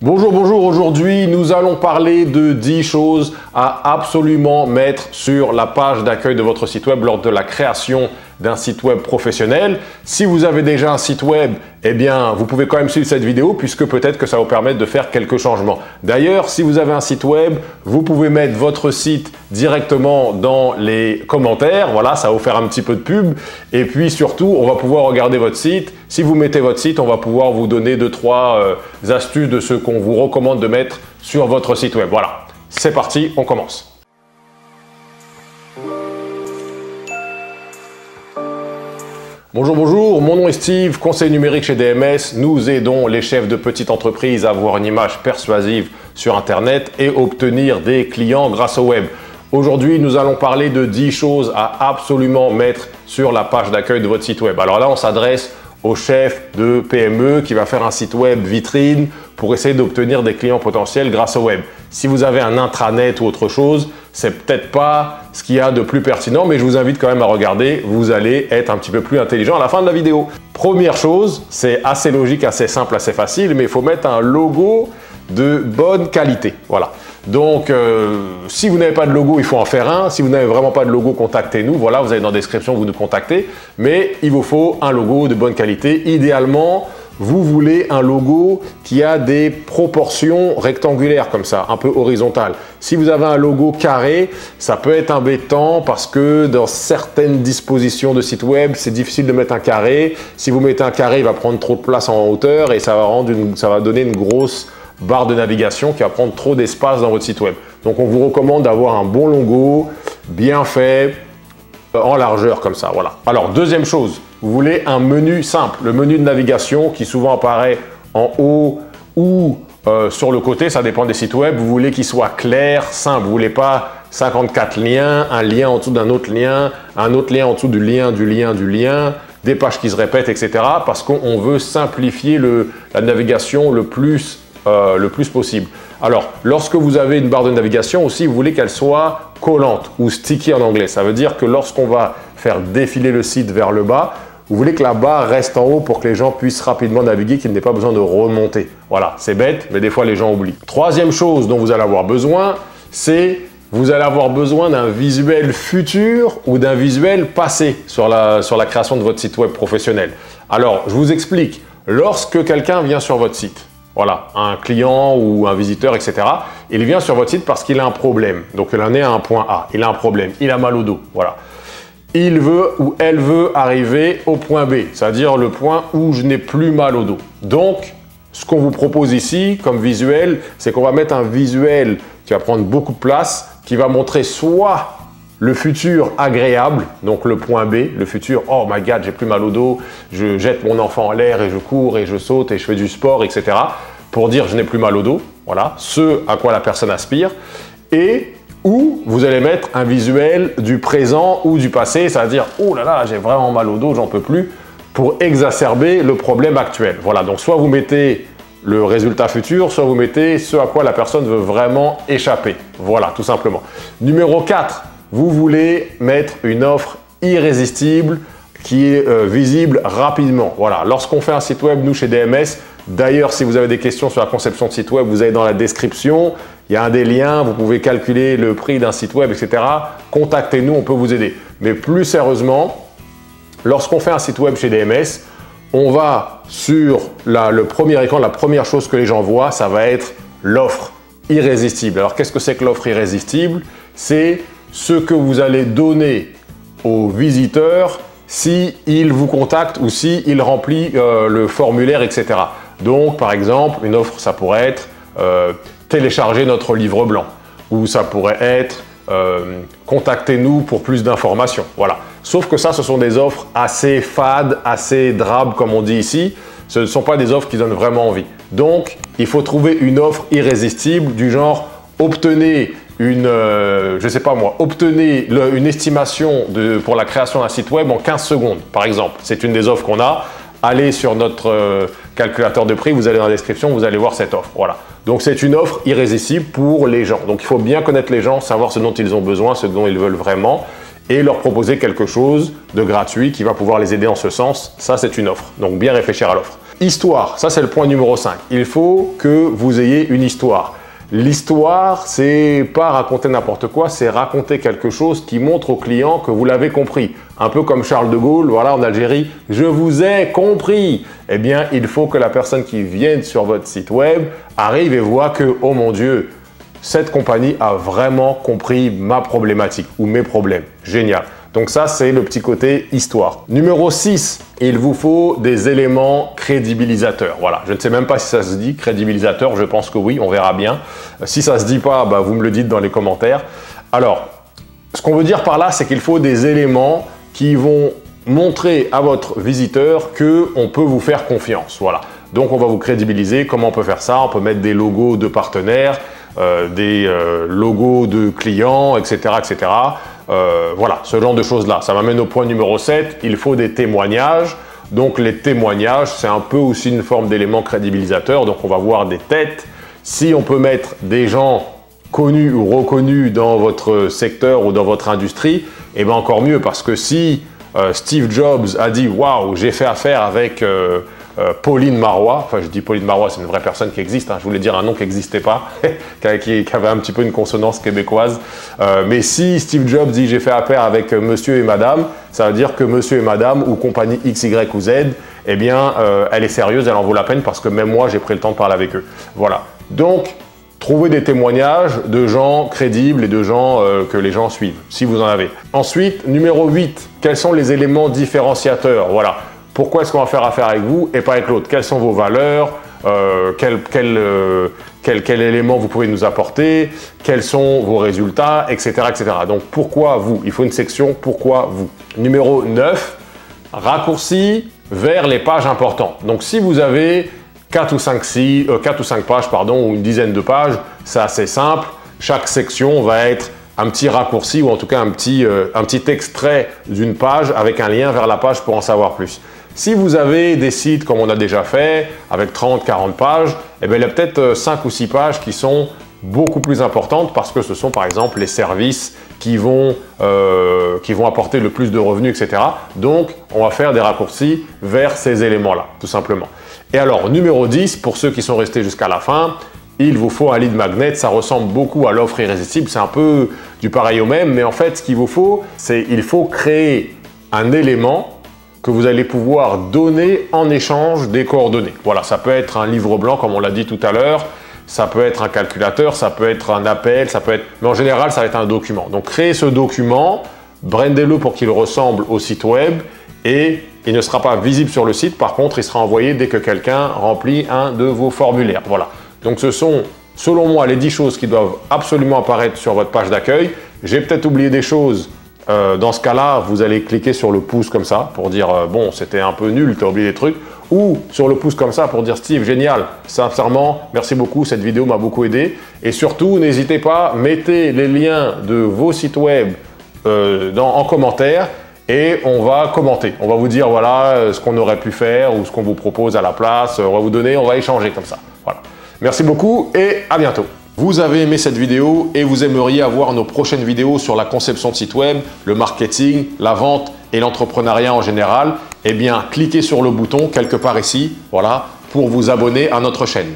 Bonjour, bonjour, aujourd'hui nous allons parler de 10 choses à absolument mettre sur la page d'accueil de votre site web lors de la création d'un site web professionnel. Si vous avez déjà un site web, eh bien vous pouvez quand même suivre cette vidéo puisque peut-être que ça va vous permettre de faire quelques changements. D'ailleurs, si vous avez un site web, vous pouvez mettre votre site directement dans les commentaires. Voilà, ça va vous faire un petit peu de pub. Et puis surtout, on va pouvoir regarder votre site. Si vous mettez votre site, on va pouvoir vous donner 2-3 astuces de ce qu'on vous recommande de mettre sur votre site web. Voilà, c'est parti, on commence. Bonjour, bonjour, mon nom est Steve, conseiller numérique chez DMS. Nous aidons les chefs de petites entreprises à avoir une image persuasive sur Internet et obtenir des clients grâce au web. Aujourd'hui, nous allons parler de 10 choses à absolument mettre sur la page d'accueil de votre site web. Alors là, on s'adresse au chef de PME qui va faire un site web vitrine pour essayer d'obtenir des clients potentiels grâce au web. Si vous avez un intranet ou autre chose, c'est peut-être pas ce qu'il y a de plus pertinent, mais je vous invite quand même à regarder. Vous allez être un petit peu plus intelligent à la fin de la vidéo. Première chose, c'est assez logique, assez simple, assez facile, mais il faut mettre un logo de bonne qualité. Voilà. Donc, si vous n'avez pas de logo, il faut en faire un. Si vous n'avez vraiment pas de logo, contactez-nous. Voilà, vous avez dans la description, vous nous contactez. Mais il vous faut un logo de bonne qualité. Idéalement, vous voulez un logo qui a des proportions rectangulaires comme ça, un peu horizontales. Si vous avez un logo carré, ça peut être embêtant parce que dans certaines dispositions de site web, c'est difficile de mettre un carré. Si vous mettez un carré, il va prendre trop de place en hauteur et ça va donner une grosse barre de navigation qui va prendre trop d'espace dans votre site web. Donc, on vous recommande d'avoir un bon logo, bien fait, en largeur comme ça. Voilà. Alors, deuxième chose, vous voulez un menu simple. Le menu de navigation qui souvent apparaît en haut ou sur le côté, ça dépend des sites web. Vous voulez qu'il soit clair, simple. Vous ne voulez pas 54 liens, un lien en dessous d'un autre lien, un autre lien en dessous du lien, des pages qui se répètent, etc. Parce qu'on veut simplifier la navigation le plus possible. Alors, lorsque vous avez une barre de navigation aussi, vous voulez qu'elle soit collante ou sticky en anglais. Ça veut dire que lorsqu'on va faire défiler le site vers le bas, vous voulez que la barre reste en haut pour que les gens puissent rapidement naviguer, qu'il n'ait pas besoin de remonter. Voilà, c'est bête, mais des fois les gens oublient. Troisième chose dont vous allez avoir besoin, c'est vous allez avoir besoin d'un visuel futur ou d'un visuel passé sur la création de votre site web professionnel. Alors, je vous explique. Lorsque quelqu'un vient sur votre site, voilà, un client ou un visiteur, etc. Il vient sur votre site parce qu'il a un problème. Donc, il en est à un point A. Il a un problème. Il a mal au dos. Voilà. Il veut ou elle veut arriver au point B, c'est-à-dire le point où je n'ai plus mal au dos. Donc, ce qu'on vous propose ici comme visuel, c'est qu'on va mettre un visuel qui va prendre beaucoup de place, qui va montrer soit le futur agréable, donc le point B, le futur « Oh my God, j'ai plus mal au dos, je jette mon enfant en l'air et je cours et je saute et je fais du sport, etc. » pour dire « Je n'ai plus mal au dos ». Voilà, ce à quoi la personne aspire. Et où vous allez mettre un visuel du présent ou du passé, c'est-à-dire « Oh là là, j'ai vraiment mal au dos, j'en peux plus », pour exacerber le problème actuel. Voilà, donc soit vous mettez le résultat futur, soit vous mettez ce à quoi la personne veut vraiment échapper. Voilà, tout simplement. Numéro 4. Vous voulez mettre une offre irrésistible qui est visible rapidement. Voilà, lorsqu'on fait un site web, nous chez DMS, d'ailleurs, si vous avez des questions sur la conception de site web, vous allez dans la description, il y a un des liens, vous pouvez calculer le prix d'un site web, etc. Contactez-nous, on peut vous aider. Mais plus sérieusement, lorsqu'on fait un site web chez DMS, on va sur le premier écran, la première chose que les gens voient, ça va être l'offre irrésistible. Alors, qu'est-ce que c'est que l'offre irrésistible? C'est ce que vous allez donner aux visiteurs s'il vous contacte ou s'il remplit le formulaire, etc. Donc, par exemple, une offre, ça pourrait être télécharger notre livre blanc ou ça pourrait être contactez-nous pour plus d'informations. Voilà. Sauf que ça, ce sont des offres assez fades, assez drabes, comme on dit ici. Ce ne sont pas des offres qui donnent vraiment envie. Donc, il faut trouver une offre irrésistible du genre obtenez une estimation pour la création d'un site web en 15 secondes, par exemple. C'est une des offres qu'on a. Allez sur notre calculateur de prix, vous allez dans la description, vous allez voir cette offre. Voilà. Donc, c'est une offre irrésistible pour les gens. Donc, il faut bien connaître les gens, savoir ce dont ils ont besoin, ce dont ils veulent vraiment et leur proposer quelque chose de gratuit qui va pouvoir les aider en ce sens. Ça, c'est une offre. Donc, bien réfléchir à l'offre. Histoire, ça c'est le point numéro 5. Il faut que vous ayez une histoire. L'histoire, c'est pas raconter n'importe quoi, c'est raconter quelque chose qui montre au client que vous l'avez compris. Un peu comme Charles de Gaulle, voilà, en Algérie, je vous ai compris. Eh bien, il faut que la personne qui vienne sur votre site web arrive et voit que, oh mon Dieu, cette compagnie a vraiment compris ma problématique ou mes problèmes. Génial. Donc ça, c'est le petit côté histoire. Numéro 6, il vous faut des éléments crédibilisateurs. Voilà, je ne sais même pas si ça se dit crédibilisateur, je pense que oui, on verra bien. Si ça ne se dit pas, bah, vous me le dites dans les commentaires. Alors, ce qu'on veut dire par là, c'est qu'il faut des éléments qui vont montrer à votre visiteur qu'on peut vous faire confiance. Voilà. Donc, on va vous crédibiliser. Comment on peut faire ça? On peut mettre des logos de partenaires, des logos de clients, etc. etc. Voilà, ce genre de choses-là. Ça m'amène au point numéro 7, il faut des témoignages. Donc les témoignages, c'est un peu aussi une forme d'élément crédibilisateur. Donc on va voir des têtes. Si on peut mettre des gens connus ou reconnus dans votre secteur ou dans votre industrie, eh bien encore mieux, parce que si Steve Jobs a dit « Waouh, j'ai fait affaire avec Pauline Marois », enfin je dis Pauline Marois, c'est une vraie personne qui existe, hein, je voulais dire un nom qui n'existait pas, qui avait un petit peu une consonance québécoise. Mais si Steve Jobs dit « J'ai fait affaire avec monsieur et madame », ça veut dire que monsieur et madame ou compagnie X, Y ou Z, eh bien elle est sérieuse, elle en vaut la peine parce que même moi j'ai pris le temps de parler avec eux. Voilà. Donc, trouvez des témoignages de gens crédibles et de gens que les gens suivent, si vous en avez. Ensuite, numéro 8, quels sont les éléments différenciateurs? Voilà. Pourquoi est-ce qu'on va faire affaire avec vous et pas avec l'autre? Quelles sont vos valeurs? Quel élément vous pouvez nous apporter? Quels sont vos résultats? Etc. etc. Donc, pourquoi vous? Il faut une section « Pourquoi vous ». Numéro 9, raccourcis vers les pages importantes. Donc, si vous avez 4 ou 5 pages, pardon, ou une dizaine de pages, c'est assez simple. Chaque section va être un petit raccourci ou en tout cas un petit extrait d'une page avec un lien vers la page pour en savoir plus. Si vous avez des sites comme on a déjà fait, avec 30-40 pages, eh bien, il y a peut-être 5 ou 6 pages qui sont beaucoup plus importantes parce que ce sont par exemple les services qui vont apporter le plus de revenus, etc. Donc, on va faire des raccourcis vers ces éléments-là, tout simplement. Et alors, numéro 10, pour ceux qui sont restés jusqu'à la fin, il vous faut un lead magnet. Ça ressemble beaucoup à l'offre irrésistible. C'est un peu du pareil au même, mais en fait, ce qu'il vous faut, c'est il faut créer un élément que vous allez pouvoir donner en échange des coordonnées. Voilà, ça peut être un livre blanc, comme on l'a dit tout à l'heure. Ça peut être un calculateur, ça peut être un appel, ça peut être… Mais en général, ça va être un document. Donc, créez ce document, brandez-le pour qu'il ressemble au site web et il ne sera pas visible sur le site. Par contre, il sera envoyé dès que quelqu'un remplit un de vos formulaires. Voilà. Donc, ce sont, selon moi, les 10 choses qui doivent absolument apparaître sur votre page d'accueil. J'ai peut-être oublié des choses. Dans ce cas-là, vous allez cliquer sur le pouce comme ça pour dire bon, c'était un peu nul, tu as oublié des trucs. Ou sur le pouce comme ça pour dire Steve, génial, sincèrement, merci beaucoup, cette vidéo m'a beaucoup aidé. Et surtout, n'hésitez pas, mettez les liens de vos sites web en commentaire et on va commenter. On va vous dire voilà ce qu'on aurait pu faire ou ce qu'on vous propose à la place. On va vous donner, on va échanger comme ça. Voilà. Merci beaucoup et à bientôt. Vous avez aimé cette vidéo et vous aimeriez avoir nos prochaines vidéos sur la conception de site web, le marketing, la vente et l'entrepreneuriat en général, eh bien, cliquez sur le bouton quelque part ici, voilà, pour vous abonner à notre chaîne.